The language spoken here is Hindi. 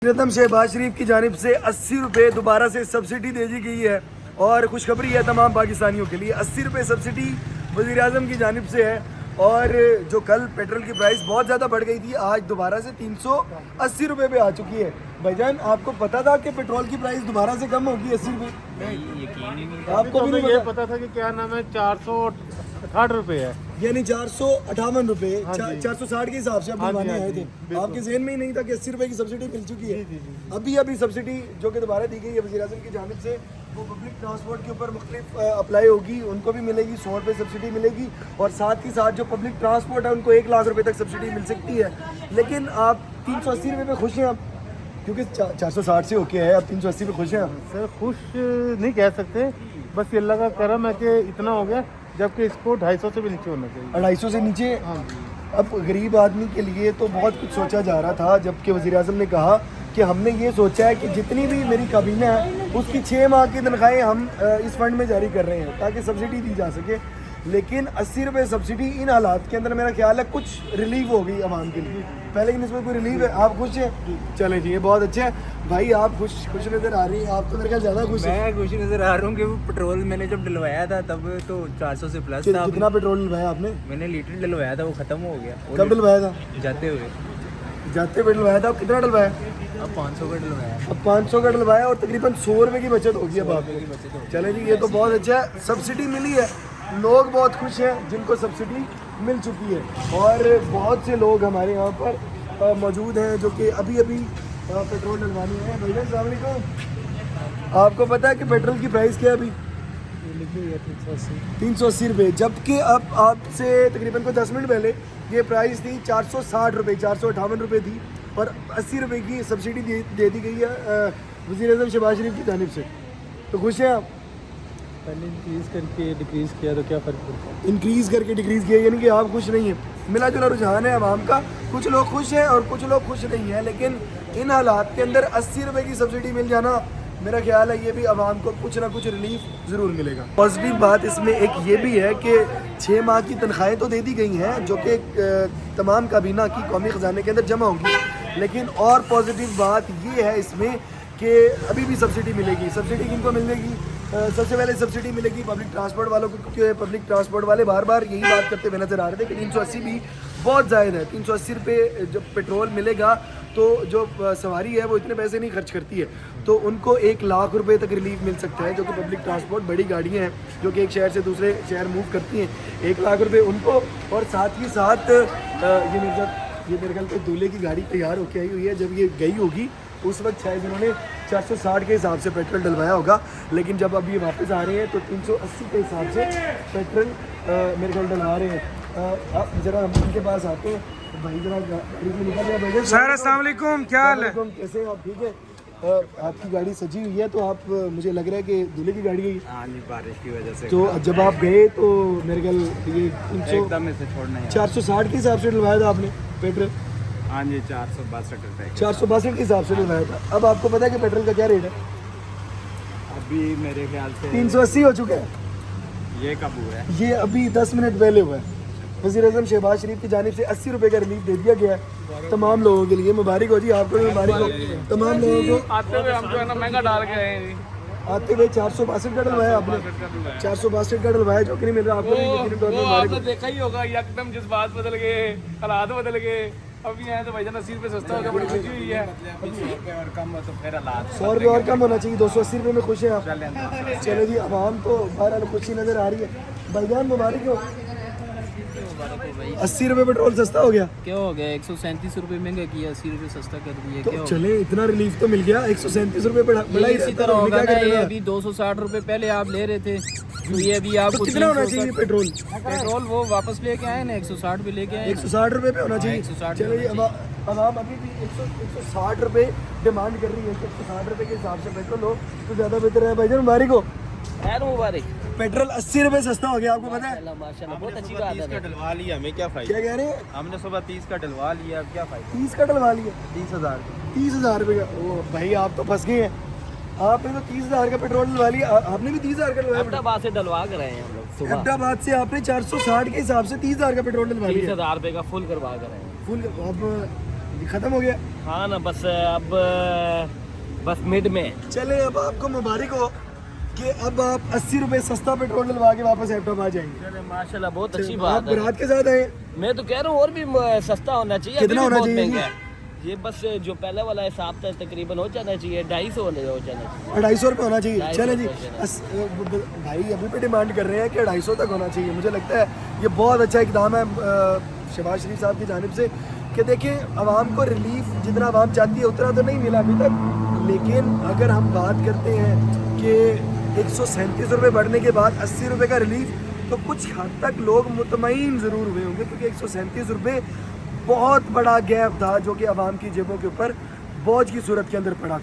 वज़ीर-ए-आज़म शहबाज शरीफ की जानिब से 80 रुपये दोबारा से सब्सिडी दे दी गई है और खुशखबरी है तमाम पाकिस्तानियों के लिए। 80 रुपये सब्सिडी वज़ीर-ए-आज़म की जानिब से है। और जो कल पेट्रोल की प्राइस बहुत ज़्यादा बढ़ गई थी, आज दोबारा से 380 रुपये पे आ चुकी है। भाईजान, आपको पता था कि पेट्रोल की प्राइस दोबारा से कम होगी 80 रुपये? यकीन ही नहीं। आपको भी नहीं पता था कि क्या नाम है 468 रुपए है, यानी 458 रुपये, हाँ जी। 460 के हिसाब से आप हाँ जी, बनवाने हाँ आए जी, थे। बिल्कुल। आपके जहन में ही नहीं था कि 80 रुपये की सब्सिडी मिल चुकी है। अभी सब्सिडी जो कि दोबारा दी गई है वज़ीर-ए-आज़म की जानिब से, वो पब्लिक ट्रांसपोर्ट के ऊपर मुख्तलिफ अप्लाई होगी, उनको भी मिलेगी। 100 रुपये सब्सिडी मिलेगी और साथ ही साथ जो पब्लिक ट्रांसपोर्ट है उनको 1 लाख रुपये तक सब्सिडी मिल सकती है। लेकिन आप 380 रुपये पे खुश हैं आप, क्योंकि 460 से होके है, अब 380 पे खुश हैं आप? सर खुश नहीं कह सकते, बस ये अल्लाह का करम है कि इतना हो गया, जबकि इसको 250 से भी नीचे होना चाहिए। 250 से नीचे। हाँ जी। अब गरीब आदमी के लिए तो बहुत कुछ सोचा जा रहा था, जबकि वज़ीर-ए-आज़म ने कहा कि हमने ये सोचा है कि जितनी भी मेरी काबीना है उसकी 6 माह की तनख्वाहें हम इस फंड में जारी कर रहे हैं ताकि सब्सिडी दी जा सके। लेकिन 80 रुपये सब्सिडी इन हालात के अंदर मेरा ख्याल है कुछ रिलीफ हो गई आवाम के लिए। पहले लेकिन इसमें कोई रिलीफ है? आप खुश हैं? चले जी, ये बहुत अच्छा है भाई, आप खुश नज़र आ रही हैं। आप तो मेरे ख्याल ज़्यादा खुश हैं। मैं खुश नजर आ रहा हूँ कि वो पेट्रोल मैंने जब डलवाया था तब तो 400 से प्लस था। कितना पेट्रोल डलवाया आपने? मैंने लीटर डलवाया था, वो खत्म हो गया। कब डलवाया था? जाते हुए जाते पे डलवाया था। अब कितना डलवाया? अब 500 का डलवाया। अब 500 का डलवाया और तकरीबन 100 रुपये की बचत होगी अब आपको। चले जी, ये तो बहुत अच्छा है। सब्सिडी मिली है, लोग बहुत खुश हैं जिनको सब्सिडी मिल चुकी है। और बहुत से लोग हमारे यहाँ पर मौजूद हैं जो कि अभी पेट्रोल डलवानी है। भैया अस्सलाम वालेकुम, आपको पता है कि पेट्रोल की प्राइस क्या है अभी? 380 रुपये, जबकि अब आपसे तकरीबन को 10 मिनट पहले ये प्राइस थी 460 रुपये, 458 रुपये थी और 80 रुपये की सब्सिडी दे दी गई है वज़ीर-ए-आज़म शहबाज शरीफ की जानिब से। तो खुश हैं आप? पहले इंक्रीज़ करके डिक्रीज़ किया तो क्या फ़र्क पड़ता है? इंक्रीज़ करके डिक्रीज़ किया, यानी कि आप खुश नहीं हैं। मिला जुला रुझान है आवाम का, कुछ लोग खुश हैं और कुछ लोग खुश नहीं हैं। लेकिन इन हालात के अंदर 80 रुपये की सब्सिडी मिल जाना, मेरा ख्याल है ये भी आवाम को कुछ ना कुछ रिलीफ ज़रूर मिलेगा। पॉजिटिव बात इसमें एक ये भी है कि 6 माह की तनख्वाहें तो दे दी गई हैं जो कि तमाम काबीना की कौमी ख़जाने के अंदर जमा होंगी। लेकिन और पॉजिटिव बात ये है इसमें कि अभी भी सब्सिडी मिलेगी। सब्सिडी किनको मिलेगी? सबसे पहले सब्सिडी मिलेगी पब्लिक ट्रांसपोर्ट वालों को, क्योंकि पब्लिक ट्रांसपोर्ट वाले बार बार यही बात करते हुए नज़र आ रहे थे कि 380 भी बहुत ज़्यादा है। 380 रुपये जब पेट्रोल मिलेगा तो जो सवारी है वो इतने पैसे नहीं खर्च करती है, तो उनको 1 लाख रुपए तक रिलीफ मिल सकता है। जो कि पब्लिक ट्रांसपोर्ट बड़ी गाड़ियाँ हैं जो कि एक शहर से दूसरे शहर मूव करती हैं, 1 लाख रुपये उनको। और साथ ही साथ ये मेरे ख्याल से दूल्हे की गाड़ी तैयार होकर आई हुई है, जब ये गई होगी उस वक्त शायद इन्होंने 460 के हिसाब से पेट्रोल डलवाया होगा। लेकिन जब अब ये वापस आ रहे हैं तो 380 के हिसाब से पेट्रोल मेरे ख्याल डलवा रहे हैं। आप जरा हम उनके पास आते हैं भाई, जरा गाड़ी में निकल जाए। सर अस्सलाम वालेकुम, क्या हाल है? कैसे हैं आप? ठीक है। आपकी गाड़ी सजी हुई है तो आप, मुझे लग रहा है कि दूल्हे की गाड़ी है। हाँ जी, बारिश की वजह से तो जब आप गए तो मेरे ख्याल ये 300 एकदम इसे छोड़ना है। 460 के हिसाब से डलवाया था आपने पेट्रोल? हाँ जी, 462 रुपये। 462 के हिसाब से डलवाया था। अब आपको पता है कि पेट्रोल का क्या रेट है? अभी मेरे ख्याल से 380 हो चुका है। ये कब हुआ है? ये अभी 10 मिनट पहले हुआ है। वज़ीर-ए-आज़म शहबाज शरीफ की जानिब से 80 रुपये का रिलीफ दे दिया गया है तमाम लोगों के लिए। मुबारक हो जी, आपको भी मुबारक हो, तमाम लोगों को। आते हुए हम जो है ना महंगा डाल के आए हैं जी। आते हुए 462 का डलवाया आपने? 462 का डलवाया, जो कि नहीं मिल रहा आपको भी यकीनी तौर पे वो मुबारक आपने हो। देखा ही होगा, एकदम जज्बात बदल गए, हालात बदल गए। अभी आए तो भाईजान 80 रुपये सस्ता होगा, बड़ी खुशी हुई है। 100 रुपये और कम हो तो फिर हालात 100 रुपये और कम होना चाहिए, 280 रुपये में खुश हैं आप? चलो जी, आवाम तो बहरहाल खुशी नज़र आ रही है। भाईजान मुबारक हो। 80 रुपये पेट्रोल सस्ता हो गया। क्या हो गया? 137 रुपये महंगा किया, 80 रुपये सस्ता कर दिया। तो चले, इतना रिलीफ तो मिल गया। 137 रुपये बड़ा ही इसी रहता तरह है, होगा क्या ना। करना ये है? अभी 260 रुपये पहले आप ले रहे थे, तो ये अभी आपको तो कितना होना चाहिए 360 पेट्रोल? पेट्रोल वो वापस लेके आए ना, 160 पे लेके आए। 160 रुपये पे होना चाहिए। 160 चलो जी, आवाम अभी भी 160 रुपये डिमांड कर रही है। 160 रुपये के हिसाब से पेट्रोल हो तो ज़्यादा बेहतर है। भाईजान मुबारक हो। खैर मुबारक। पेट्रोल 80 रुपये सस्ता हो गया, आपको पता है? माशाल्लाह बहुत अच्छी बात है। डलवा लिया, हमें क्या फायदा? क्या कह रहे हैं? हमने सुबह 30 का डलवा लिया, अब क्या फायदा? 30 का डलवा लिया? 30,000। 30,000 रुपये का? ओ भाई, आप तो फंस गए हैं। आपने तो 30,000 का पेट्रोल डलवा लिया। आपने भी 30,000 का डलवाया? अहमदाबाद से डलवा कर आए हैं हम लोग सुबह। अहमदाबाद से आपने 460 के हिसाब से 30,000 का पेट्रोल डलवा लिया? 30,000 रुपये का फुल करवा कर आए हैं। फुल। अब ये खत्म हो गया। हाँ ना, बस अब बस मिड में। चले अब आपको मुबारक हो कि अब आप 80 रुपए सस्ता पेट्रोल डलवा के वापस लैपटॉप आ जाएंगे। चले माशाल्लाह, बहुत अच्छी आप बात है। बारात के साथ आए। मैं तो कह रहा हूँ और भी सस्ता होना चाहिए। कितना अभी भी होना बहुत चाहिए महंगा है ये। बस जो पहले वाला हिसाब था तकरीबन हो जाना चाहिए, 250 हो जाना चाहिए। 250 रुपये होना चाहिए। 250 चले जी, रुपये भाई अभी पे डिमांड कर रहे हैं कि 250 तक होना चाहिए। मुझे लगता है ये बहुत अच्छा इकदाम है शहबाज शरीफ साहब की जानिब से कि देखिए आवाम को रिलीफ जितना आवाम चाहती है उतना तो नहीं मिला अभी तक, लेकिन अगर हम बात करते हैं कि 137 रुपये बढ़ने के बाद 80 रुपये का रिलीफ, तो कुछ हद तक लोग मुतमईन ज़रूर हुए होंगे, क्योंकि 137 रुपये बहुत बड़ा गैप था जो कि आवाम की जेबों के ऊपर बोझ की सूरत के अंदर पड़ा था।